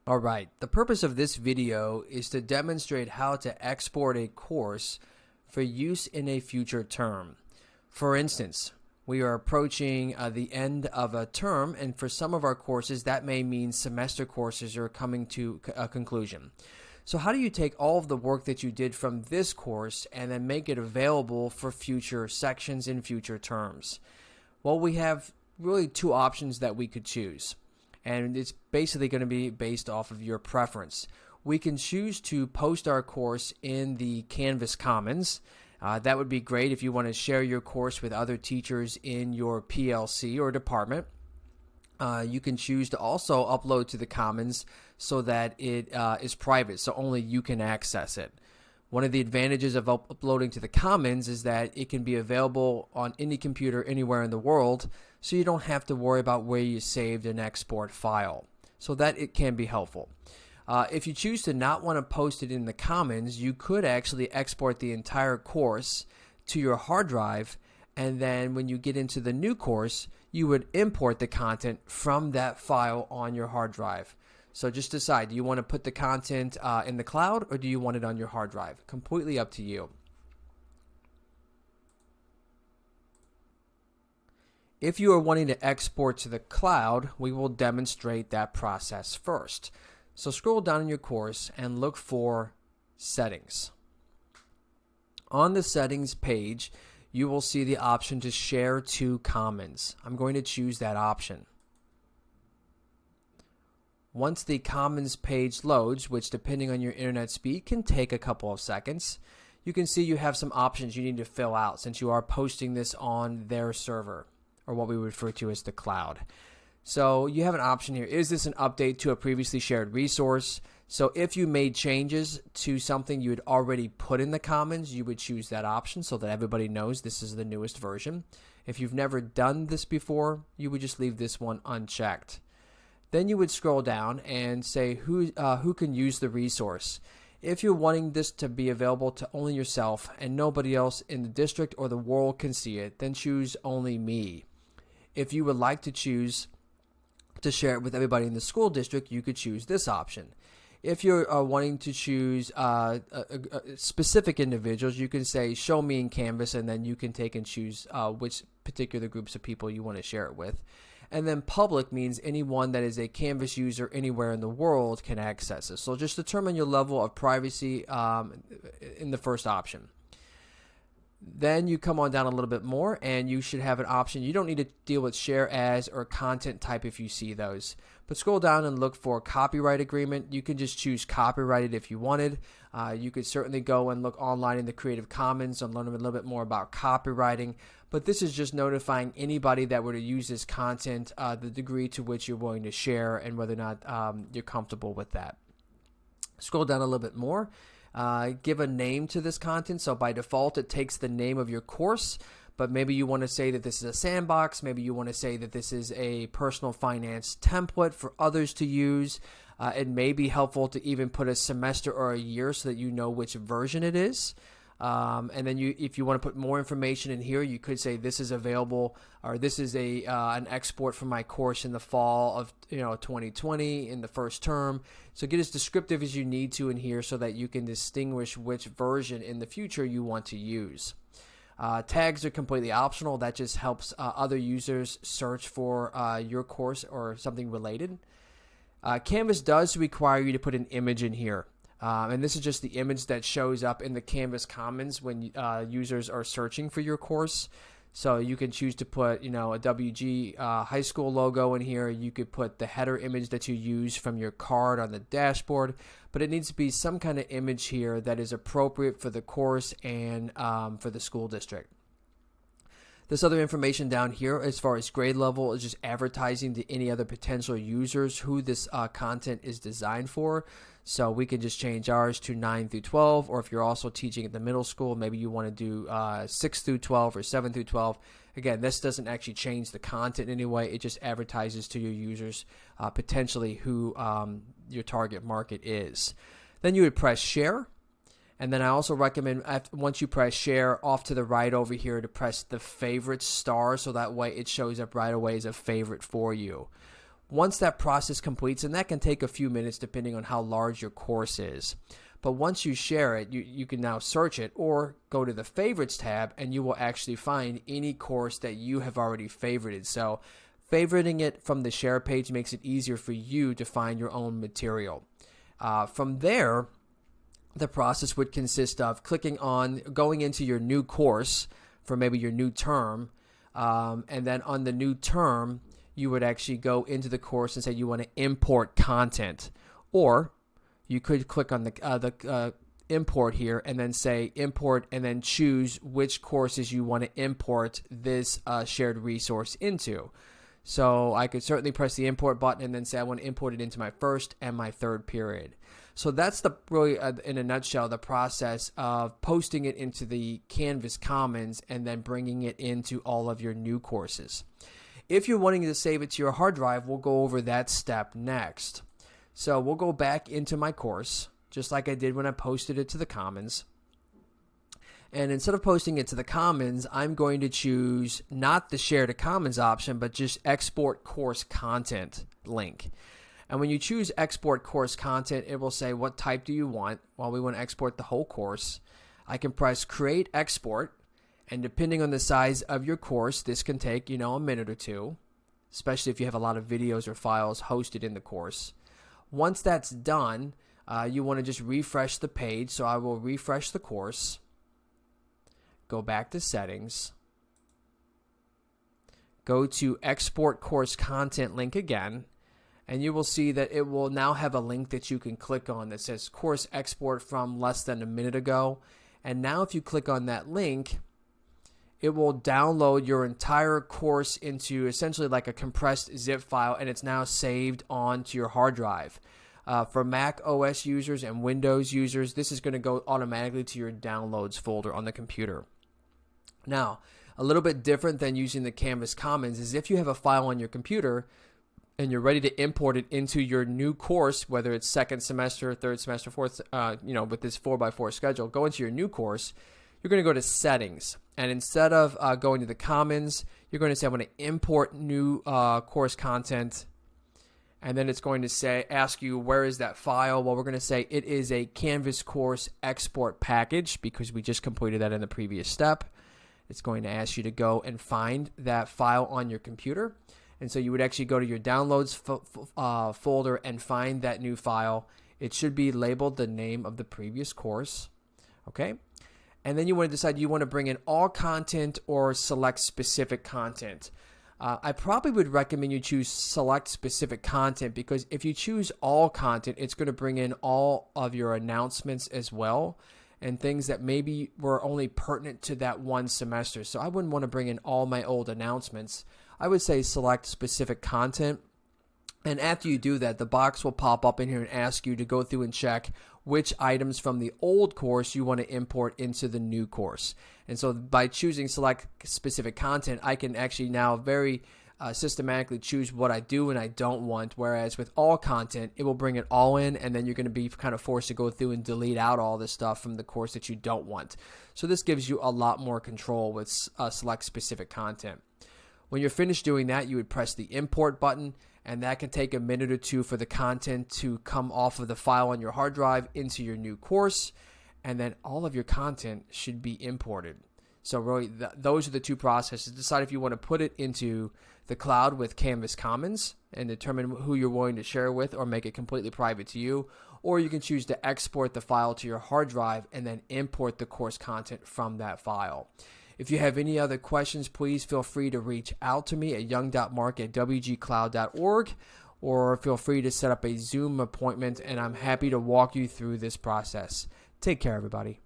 Alright, the purpose of this video is to demonstrate how to export a course for use in a future term. For instance, we are approaching the end of a term, and for some of our courses that may mean semester courses are coming to a conclusion. So how do you take all of the work that you did from this course and then make it available for future sections in future terms? Well, we have really two options that we could choose. And it's basically going to be based off of your preference. We can choose to post our course in the Canvas Commons. That would be great if you want to share your course with other teachers in your PLC or department. You can choose to also upload to the Commons so that it is private, so only you can access it. One of the advantages of uploading to the Commons is that it can be available on any computer anywhere in the world, so you don't have to worry about where you saved an export file. So that it can be helpful. If you choose to not want to post it in the Commons, you could actually export the entire course to your hard drive, and then when you get into the new course, you would import the content from that file on your hard drive. So just decide, do you want to put the content in the cloud or do you want it on your hard drive? Completely up to you. If you are wanting to export to the cloud, we will demonstrate that process first. So scroll down in your course and look for Settings. On the Settings page, you will see the option to share to Commons. I'm going to choose that option. Once the Commons page loads, which depending on your internet speed can take a couple of seconds, you can see you have some options you need to fill out since you are posting this on their server, or what we refer to as the cloud. So you have an option here. Is this an update to a previously shared resource? So if you made changes to something you had already put in the Commons, you would choose that option so that everybody knows this is the newest version. If you've never done this before, you would just leave this one unchecked. Then you would scroll down and say who can use the resource. If you're wanting this to be available to only yourself and nobody else in the district or the world can see it, then choose Only Me. If you would like to choose to share it with everybody in the school district, you could choose this option. If you're wanting to choose specific individuals, you can say Show Me in Canvas, and then you can take and choose which particular groups of people you want to share it with. And then public means anyone that is a Canvas user anywhere in the world can access it. So just determine your level of privacy in the first option. Then you come on down a little bit more and you should have an option. You don't need to deal with share as or content type if you see those. But scroll down and look for copyright agreement. You can just choose copyrighted if you wanted. You could certainly go and look online in the Creative Commons and learn a little bit more about copywriting. But this is just notifying anybody that were to use this content, the degree to which you're willing to share and whether or not you're comfortable with that. Scroll down a little bit more. Give a name to this content. So by default, it takes the name of your course, but maybe you want to say that this is a sandbox. Maybe you want to say that this is a personal finance template for others to use. It may be helpful to even put a semester or a year so that you know which version it is. And then if you want to put more information in here, you could say this is available, or this is an export from my course in the fall of 2020 in the first term. So get as descriptive as you need to in here so that you can distinguish which version in the future you want to use. Tags are completely optional. That just helps other users search for your course or something related. Canvas does require you to put an image in here. And this is just the image that shows up in the Canvas Commons when users are searching for your course. So you can choose to put, a WG high school logo in here. You could put the header image that you use from your card on the dashboard, but it needs to be some kind of image here that is appropriate for the course and for the school district. This other information down here as far as grade level is just advertising to any other potential users who this content is designed for. So we can just change ours to 9 through 12, or if you're also teaching at the middle school, maybe you want to do 6 through 12 or 7 through 12. Again, this doesn't actually change the content in any way. It just advertises to your users potentially who your target market is. Then you would press share. And then I also recommend once you press share, off to the right over here to press the favorite star so that way it shows up right away as a favorite for you. Once that process completes, and that can take a few minutes depending on how large your course is. But once you share it, you can now search it or go to the favorites tab, and you will actually find any course that you have already favorited. So favoriting it from the share page makes it easier for you to find your own material. From there, the process would consist of going into your new course for maybe your new term, and then on the new term, you would actually go into the course and say you want to import content, or you could click on the import here and then say import and then choose which courses you want to import this shared resource into. So I could certainly press the import button and then say I want to import it into my first and my third period. So that's really, in a nutshell, the process of posting it into the Canvas Commons and then bringing it into all of your new courses. If you're wanting to save it to your hard drive, we'll go over that step next. So we'll go back into my course, just like I did when I posted it to the Commons. And instead of posting it to the Commons, I'm going to choose not the Share to Commons option, but just Export Course Content link. And when you choose Export Course Content, it will say what type do you want. Well, we want to export the whole course. I can press Create Export, and depending on the size of your course, this can take, a minute or two, especially if you have a lot of videos or files hosted in the course. Once that's done, you want to just refresh the page. So I will refresh the course, go back to Settings, go to Export Course Content link again, and you will see that it will now have a link that you can click on that says Course Export from less than a minute ago. And now if you click on that link, it will download your entire course into essentially like a compressed zip file, and it's now saved onto your hard drive. For Mac OS users and Windows users, this is going to go automatically to your downloads folder on the computer. Now, a little bit different than using the Canvas Commons is if you have a file on your computer and you're ready to import it into your new course, whether it's second semester, third semester, fourth, with this 4x4 schedule, go into your new course, you're going to go to Settings. And instead of going to the Commons, you're going to say, I want to import new course content. And then it's going to ask you, where is that file? Well, we're going to say it is a Canvas course export package because we just completed that in the previous step. It's going to ask you to go and find that file on your computer. And so you would actually go to your downloads folder and find that new file. It should be labeled the name of the previous course. Okay. And then you want to decide you want to bring in all content or select specific content. I probably would recommend you choose select specific content because if you choose all content, it's going to bring in all of your announcements as well and things that maybe were only pertinent to that one semester. So I wouldn't want to bring in all my old announcements. I would say select specific content. And after you do that, the box will pop up in here and ask you to go through and check which items from the old course you want to import into the new course. And so by choosing select specific content, I can actually now very systematically choose what I do and I don't want. Whereas with all content, it will bring it all in, and then you're going to be kind of forced to go through and delete out all this stuff from the course that you don't want. So this gives you a lot more control with select specific content. When you're finished doing that, you would press the import button, and that can take a minute or two for the content to come off of the file on your hard drive into your new course, and then all of your content should be imported. So really, those are the two processes. Decide if you want to put it into the cloud with Canvas Commons and determine who you're willing to share with or make it completely private to you, or you can choose to export the file to your hard drive and then import the course content from that file. If you have any other questions, please feel free to reach out to me at young.mark@wgcloud.org, or feel free to set up a Zoom appointment, and I'm happy to walk you through this process. Take care, everybody.